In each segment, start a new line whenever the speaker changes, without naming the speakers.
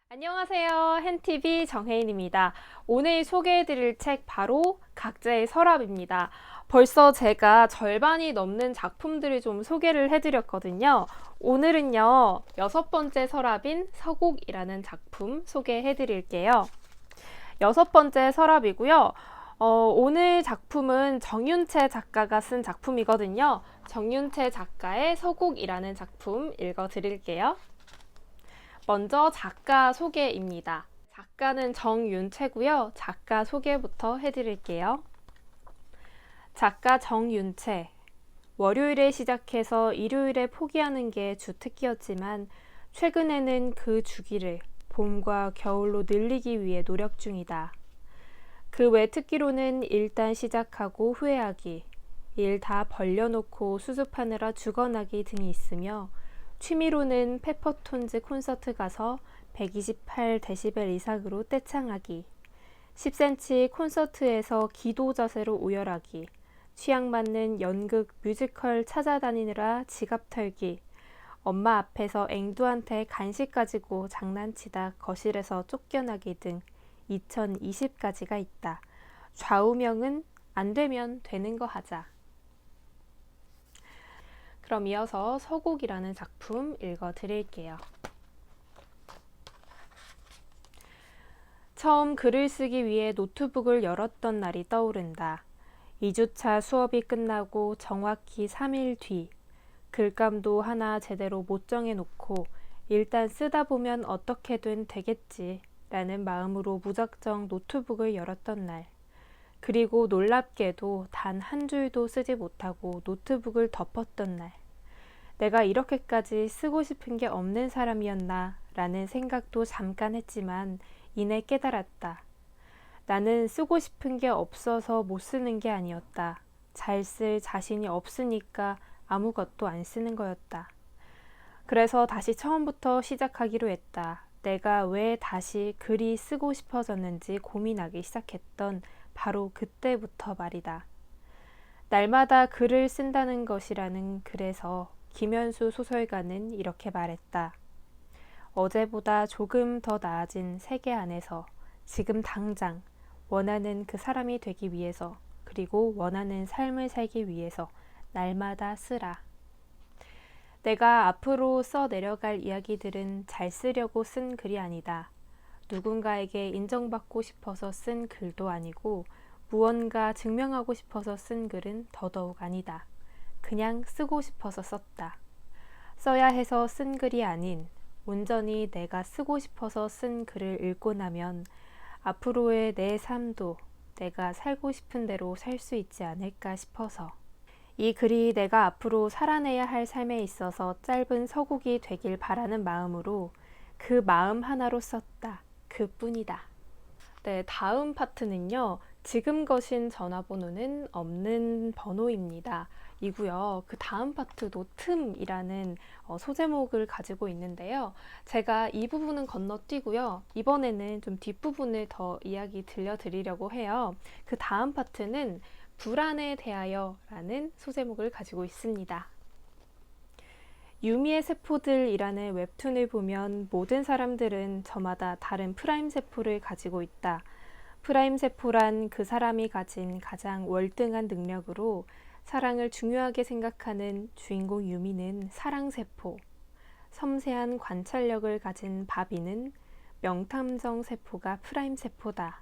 안녕하세요. 헨티비 정혜인입니다. 오늘 소개해드릴 책 바로 각자의 서랍입니다. 벌써 제가 절반이 넘는 작품들을 좀 소개를 해드렸거든요. 오늘은요, 6번째 서랍인 서곡이라는 작품 소개해드릴게요. 6번째 서랍이고요. 오늘 작품은 정윤채 작가가 쓴 작품이거든요. 정윤채 작가의 서곡이라는 작품 읽어드릴게요. 먼저 작가 소개입니다. 작가는 정윤채고요. 작가 소개부터 해드릴게요. 작가 정윤채. 월요일에 시작해서 일요일에 포기하는 게 주 특기였지만 최근에는 그 주기를 봄과 겨울로 늘리기 위해 노력 중이다. 그 외 특기로는 일단 시작하고 후회하기, 일 다 벌려놓고 수습하느라 죽어나기 등이 있으며 취미로는 페퍼톤즈 콘서트 가서 128데시벨 이상으로 떼창하기, 10cm 콘서트에서 기도 자세로 오열하기, 취향 맞는 연극 뮤지컬 찾아다니느라 지갑 털기, 엄마 앞에서 앵두한테 간식 가지고 장난치다 거실에서 쫓겨나기 등 2020가지가 있다. 좌우명은 안 되면 되는 거 하자. 그럼 이어서 서곡이라는 작품 읽어드릴게요. 처음 글을 쓰기 위해 노트북을 열었던 날이 떠오른다. 2주차 수업이 끝나고 정확히 3일 뒤 글감도 하나 제대로 못 정해놓고 일단 쓰다 보면 어떻게든 되겠지 라는 마음으로 무작정 노트북을 열었던 날. 그리고 놀랍게도 단 한 줄도 쓰지 못하고 노트북을 덮었던 날. 내가 이렇게까지 쓰고 싶은 게 없는 사람이었나 라는 생각도 잠깐 했지만 이내 깨달았다. 나는 쓰고 싶은 게 없어서 못 쓰는 게 아니었다. 잘 쓸 자신이 없으니까 아무것도 안 쓰는 거였다. 그래서 다시 처음부터 시작하기로 했다. 내가 왜 다시 글이 쓰고 싶어졌는지 고민하기 시작했던 바로 그때부터 말이다. 날마다 글을 쓴다는 것이라는 글에서 김현수 소설가는 이렇게 말했다. 어제보다 조금 더 나아진 세계 안에서 지금 당장 원하는 그 사람이 되기 위해서 그리고 원하는 삶을 살기 위해서 날마다 쓰라. 내가 앞으로 써 내려갈 이야기들은 잘 쓰려고 쓴 글이 아니다. 누군가에게 인정받고 싶어서 쓴 글도 아니고 무언가 증명하고 싶어서 쓴 글은 더더욱 아니다. 그냥 쓰고 싶어서 썼다. 써야 해서 쓴 글이 아닌 온전히 내가 쓰고 싶어서 쓴 글을 읽고 나면 앞으로의 내 삶도 내가 살고 싶은 대로 살 수 있지 않을까 싶어서 이 글이 내가 앞으로 살아내야 할 삶에 있어서 짧은 서곡이 되길 바라는 마음으로 그 마음 하나로 썼다. 그뿐이다. 네, 다음 파트는요. 지금 거신 전화번호는 없는 번호입니다. 이고요. 그 다음 파트도 틈이라는 소제목을 가지고 있는데요. 제가 이 부분은 건너뛰고요. 이번에는 좀 뒷부분을 더 이야기 들려드리려고 해요. 그 다음 파트는 불안에 대하여 라는 소제목을 가지고 있습니다. 유미의 세포들이라는 웹툰을 보면 모든 사람들은 저마다 다른 프라임 세포를 가지고 있다. 프라임 세포란 그 사람이 가진 가장 월등한 능력으로 사랑을 중요하게 생각하는 주인공 유미는 사랑세포, 섬세한 관찰력을 가진 바비는 명탐정 세포가 프라임 세포다.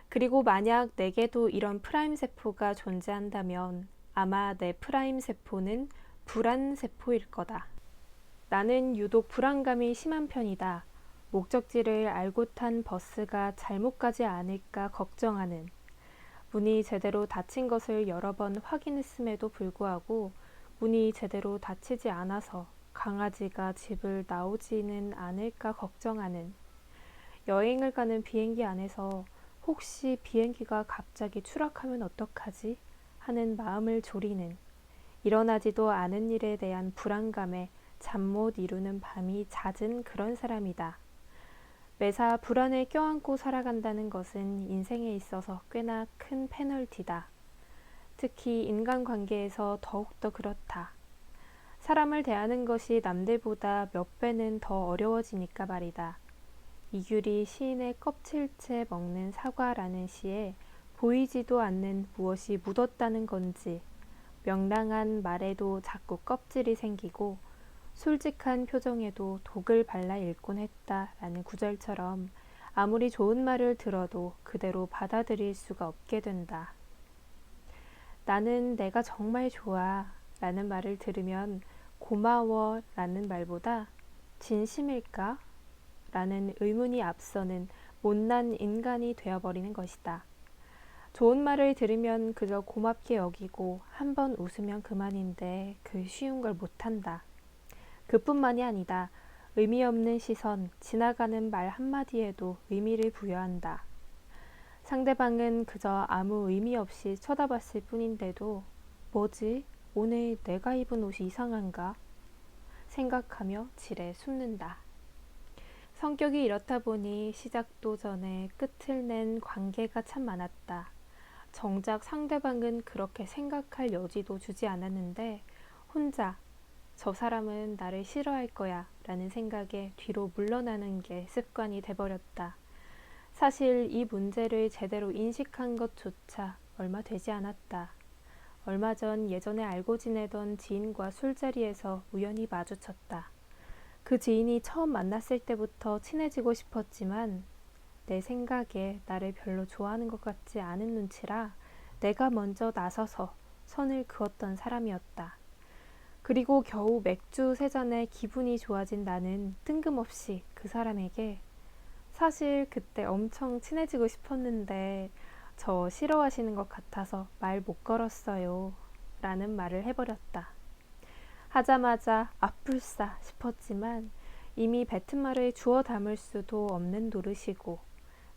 그리고 만약 내게도 이런 프라임 세포가 존재한다면 아마 내 프라임 세포는 불안 세포일 거다. 나는 유독 불안감이 심한 편이다. 목적지를 알고 탄 버스가 잘못 가지 않을까 걱정하는, 문이 제대로 닫힌 것을 여러 번 확인했음에도 불구하고 문이 제대로 닫히지 않아서 강아지가 집을 나오지는 않을까 걱정하는, 여행을 가는 비행기 안에서 혹시 비행기가 갑자기 추락하면 어떡하지? 하는 마음을 졸이는, 일어나지도 않은 일에 대한 불안감에 잠 못 이루는 밤이 잦은 그런 사람이다. 매사 불안을 껴안고 살아간다는 것은 인생에 있어서 꽤나 큰 페널티다. 특히 인간관계에서 더욱더 그렇다. 사람을 대하는 것이 남들보다 몇 배는 더 어려워지니까 말이다. 이규리 시인의 껍질째 먹는 사과라는 시에 보이지도 않는 무엇이 묻었다는 건지 명랑한 말에도 자꾸 껍질이 생기고 솔직한 표정에도 독을 발라 읽곤 했다라는 구절처럼 아무리 좋은 말을 들어도 그대로 받아들일 수가 없게 된다. 나는 내가 정말 좋아 라는 말을 들으면 고마워 라는 말보다 진심일까? 라는 의문이 앞서는 못난 인간이 되어버리는 것이다. 좋은 말을 들으면 그저 고맙게 여기고 한번 웃으면 그만인데 그 쉬운 걸 못한다. 그뿐만이 아니다. 의미 없는 시선, 지나가는 말 한마디에도 의미를 부여한다. 상대방은 그저 아무 의미 없이 쳐다봤을 뿐인데도 뭐지? 오늘 내가 입은 옷이 이상한가? 생각하며 지레 숨는다. 성격이 이렇다 보니 시작도 전에 끝을 낸 관계가 참 많았다. 정작 상대방은 그렇게 생각할 여지도 주지 않았는데 혼자 저 사람은 나를 싫어할 거야 라는 생각에 뒤로 물러나는 게 습관이 돼버렸다. 사실 이 문제를 제대로 인식한 것조차 얼마 되지 않았다. 얼마 전 예전에 알고 지내던 지인과 술자리에서 우연히 마주쳤다. 그 지인이 처음 만났을 때부터 친해지고 싶었지만 내 생각에 나를 별로 좋아하는 것 같지 않은 눈치라 내가 먼저 나서서 선을 그었던 사람이었다. 그리고 겨우 맥주 3잔에 기분이 좋아진 나는 뜬금없이 그 사람에게 사실 그때 엄청 친해지고 싶었는데 저 싫어하시는 것 같아서 말 못 걸었어요 라는 말을 해버렸다. 하자마자 아뿔싸 싶었지만 이미 뱉은 말을 주워 담을 수도 없는 노릇이고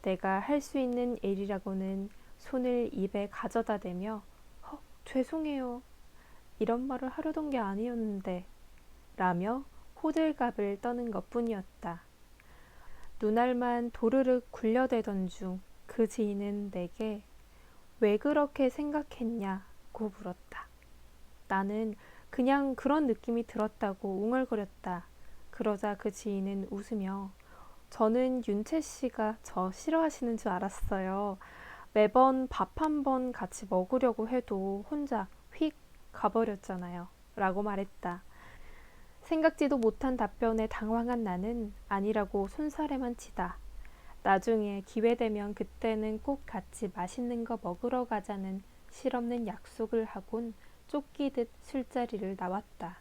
내가 할 수 있는 일이라고는 손을 입에 가져다 대며 죄송해요. 이런 말을 하려던 게 아니었는데 라며 호들갑을 떠는 것뿐이었다. 눈알만 도르륵 굴려대던 중 그 지인은 내게 왜 그렇게 생각했냐고 물었다. 나는 그냥 그런 느낌이 들었다고 웅얼거렸다. 그러자 그 지인은 웃으며 저는 윤채 씨가 저 싫어하시는 줄 알았어요. 매번 밥 한 번 같이 먹으려고 해도 혼자 휙 가버렸잖아요. 라고 말했다. 생각지도 못한 답변에 당황한 나는 아니라고 손사래만 치다. 나중에 기회되면 그때는 꼭 같이 맛있는 거 먹으러 가자는 실없는 약속을 하곤 쫓기듯 술자리를 나왔다.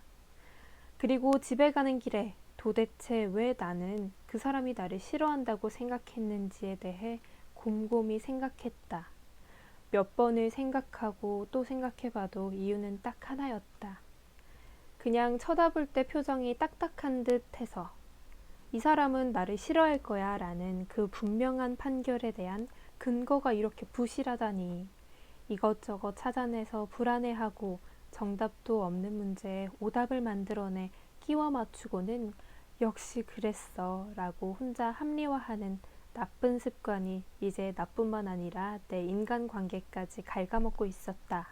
그리고 집에 가는 길에 도대체 왜 나는 그 사람이 나를 싫어한다고 생각했는지에 대해 곰곰이 생각했다. 몇 번을 생각하고 또 생각해봐도 이유는 딱 하나였다. 그냥 쳐다볼 때 표정이 딱딱한 듯 해서 이 사람은 나를 싫어할 거야 라는 그 분명한 판결에 대한 근거가 이렇게 부실하다니. 이것저것 찾아내서 불안해하고 정답도 없는 문제에 오답을 만들어내 끼워 맞추고는 역시 그랬어 라고 혼자 합리화하는 나쁜 습관이 이제 나뿐만 아니라 내 인간관계까지 갉아먹고 있었다.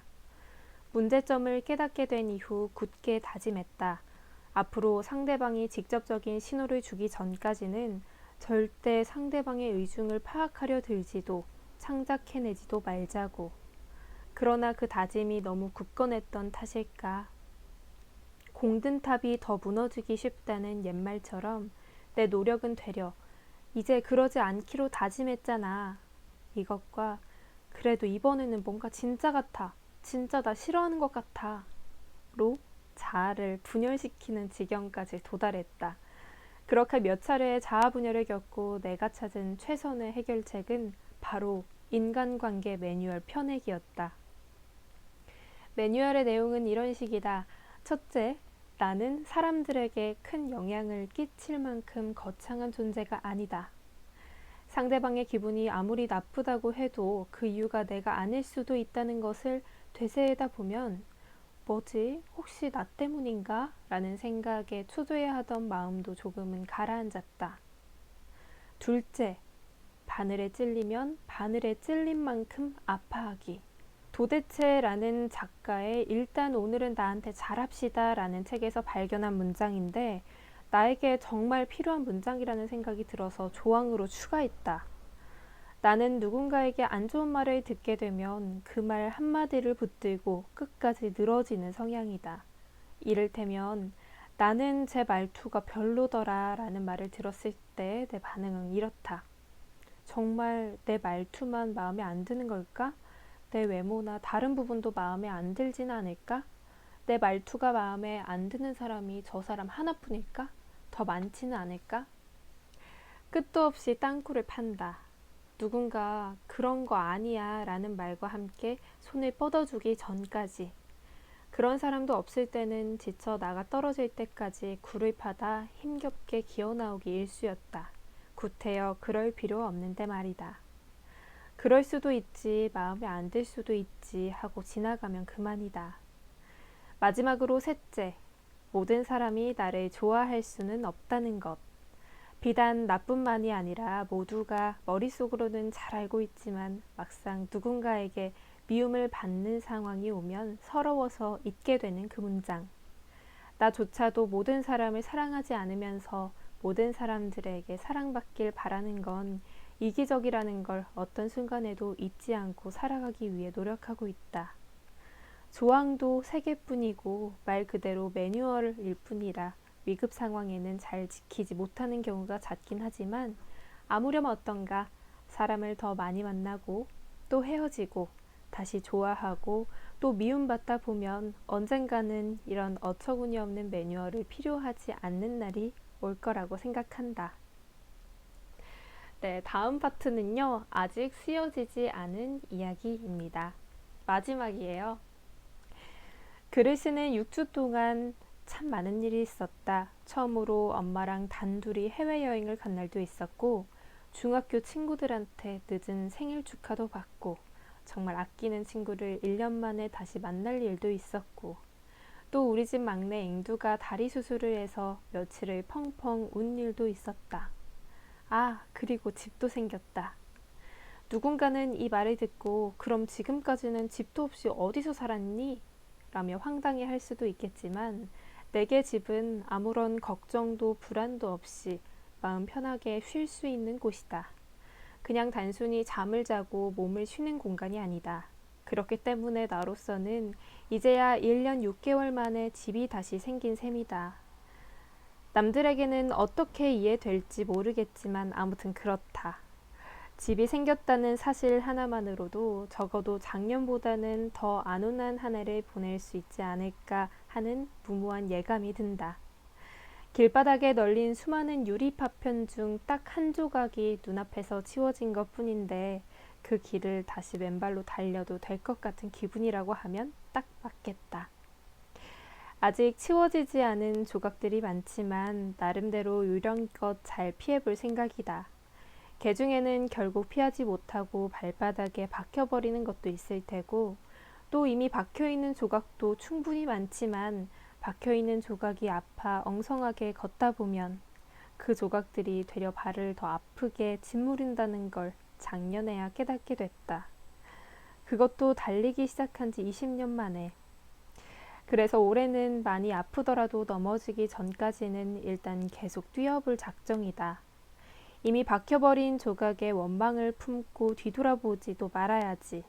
문제점을 깨닫게 된 이후 굳게 다짐했다. 앞으로 상대방이 직접적인 신호를 주기 전까지는 절대 상대방의 의중을 파악하려 들지도 창작해내지도 말자고. 그러나 그 다짐이 너무 굳건했던 탓일까. 공든탑이 더 무너지기 쉽다는 옛말처럼 내 노력은 되려 이제 그러지 않기로 다짐했잖아. 이것과 그래도 이번에는 뭔가 진짜 같아. 진짜 나 싫어하는 것 같아. 로 자아를 분열시키는 지경까지 도달했다. 그렇게 몇 차례의 자아 분열을 겪고 내가 찾은 최선의 해결책은 바로 인간관계 매뉴얼 펴내기였다. 매뉴얼의 내용은 이런 식이다. 첫째, 나는 사람들에게 큰 영향을 끼칠 만큼 거창한 존재가 아니다. 상대방의 기분이 아무리 나쁘다고 해도 그 이유가 내가 아닐 수도 있다는 것을 되새다 보면 뭐지? 혹시 나 때문인가? 라는 생각에 초조해야 하던 마음도 조금은 가라앉았다. 둘째, 바늘에 찔리면 바늘에 찔린 만큼 아파하기. 도대체 라는 작가의 일단 오늘은 나한테 잘합시다 라는 책에서 발견한 문장인데 나에게 정말 필요한 문장이라는 생각이 들어서 조항으로 추가했다. 나는 누군가에게 안 좋은 말을 듣게 되면 그 말 한마디를 붙들고 끝까지 늘어지는 성향이다. 이를테면 나는 제 말투가 별로더라 라는 말을 들었을 때 내 반응은 이렇다. 정말 내 말투만 마음에 안 드는 걸까? 내 외모나 다른 부분도 마음에 안 들진 않을까? 내 말투가 마음에 안 드는 사람이 저 사람 하나뿐일까? 더 많지는 않을까? 끝도 없이 땅굴을 판다. 누군가 그런 거 아니야 라는 말과 함께 손을 뻗어주기 전까지. 그런 사람도 없을 때는 지쳐 나가 떨어질 때까지 굴을 파다 힘겹게 기어나오기 일쑤였다. 구태여 그럴 필요 없는데 말이다. 그럴 수도 있지, 마음에 안 들 수도 있지 하고 지나가면 그만이다. 마지막으로 셋째, 모든 사람이 나를 좋아할 수는 없다는 것. 비단 나뿐만이 아니라 모두가 머릿속으로는 잘 알고 있지만 막상 누군가에게 미움을 받는 상황이 오면 서러워서 잊게 되는 그 문장. 나조차도 모든 사람을 사랑하지 않으면서 모든 사람들에게 사랑받길 바라는 건 이기적이라는 걸 어떤 순간에도 잊지 않고 살아가기 위해 노력하고 있다. 조항도 3개뿐이고 말 그대로 매뉴얼일 뿐이라 위급 상황에는 잘 지키지 못하는 경우가 잦긴 하지만 아무렴 어떤가 사람을 더 많이 만나고 또 헤어지고 다시 좋아하고 또 미움받다 보면 언젠가는 이런 어처구니 없는 매뉴얼을 필요하지 않는 날이 올 거라고 생각한다. 네, 다음 파트는요. 아직 쓰여지지 않은 이야기입니다. 마지막이에요. 글을 쓰는 6주 동안 참 많은 일이 있었다. 처음으로 엄마랑 단둘이 해외여행을 간 날도 있었고 중학교 친구들한테 늦은 생일 축하도 받고 정말 아끼는 친구를 1년 만에 다시 만날 일도 있었고 또 우리 집 막내 앵두가 다리 수술을 해서 며칠을 펑펑 운 일도 있었다. 아, 그리고 집도 생겼다. 누군가는 이 말을 듣고 그럼 지금까지는 집도 없이 어디서 살았니? 라며 황당해 할 수도 있겠지만 내게 집은 아무런 걱정도 불안도 없이 마음 편하게 쉴 수 있는 곳이다. 그냥 단순히 잠을 자고 몸을 쉬는 공간이 아니다. 그렇기 때문에 나로서는 이제야 1년 6개월 만에 집이 다시 생긴 셈이다. 남들에게는 어떻게 이해될지 모르겠지만 아무튼 그렇다. 집이 생겼다는 사실 하나만으로도 적어도 작년보다는 더 안온한 한 해를 보낼 수 있지 않을까 하는 무모한 예감이 든다. 길바닥에 널린 수많은 유리 파편 중 딱 한 조각이 눈앞에서 치워진 것 뿐인데 그 길을 다시 맨발로 달려도 될 것 같은 기분이라고 하면 딱 맞겠다. 아직 치워지지 않은 조각들이 많지만 나름대로 요령껏 잘 피해볼 생각이다. 개 중에는 결국 피하지 못하고 발바닥에 박혀버리는 것도 있을 테고 또 이미 박혀있는 조각도 충분히 많지만 박혀있는 조각이 아파 엉성하게 걷다 보면 그 조각들이 되려 발을 더 아프게 짓무른다는 걸 작년에야 깨닫게 됐다. 그것도 달리기 시작한 지 20년 만에. 그래서 올해는 많이 아프더라도 넘어지기 전까지는 일단 계속 뛰어볼 작정이다. 이미 박혀버린 조각에 원망을 품고 뒤돌아보지도 말아야지.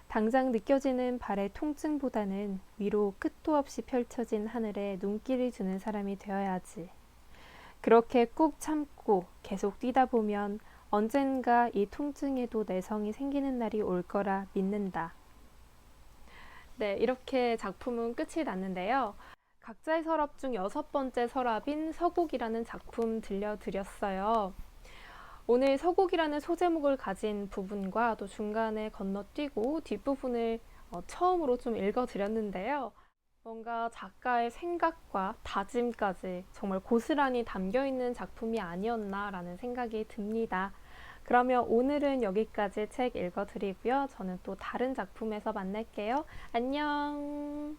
당장 느껴지는 발의 통증보다는 위로 끝도 없이 펼쳐진 하늘에 눈길을 주는 사람이 되어야지. 그렇게 꾹 참고 계속 뛰다 보면 언젠가 이 통증에도 내성이 생기는 날이 올 거라 믿는다. 네, 이렇게 작품은 끝이 났는데요. 각자의 서랍 중 6번째 서랍인 서곡이라는 작품 들려드렸어요. 오늘 서곡이라는 소제목을 가진 부분과 또 중간에 건너뛰고 뒷부분을 처음으로 좀 읽어드렸는데요. 뭔가 작가의 생각과 다짐까지 정말 고스란히 담겨있는 작품이 아니었나라는 생각이 듭니다. 그러면 오늘은 여기까지 책 읽어드리고요. 저는 또 다른 작품에서 만날게요. 안녕!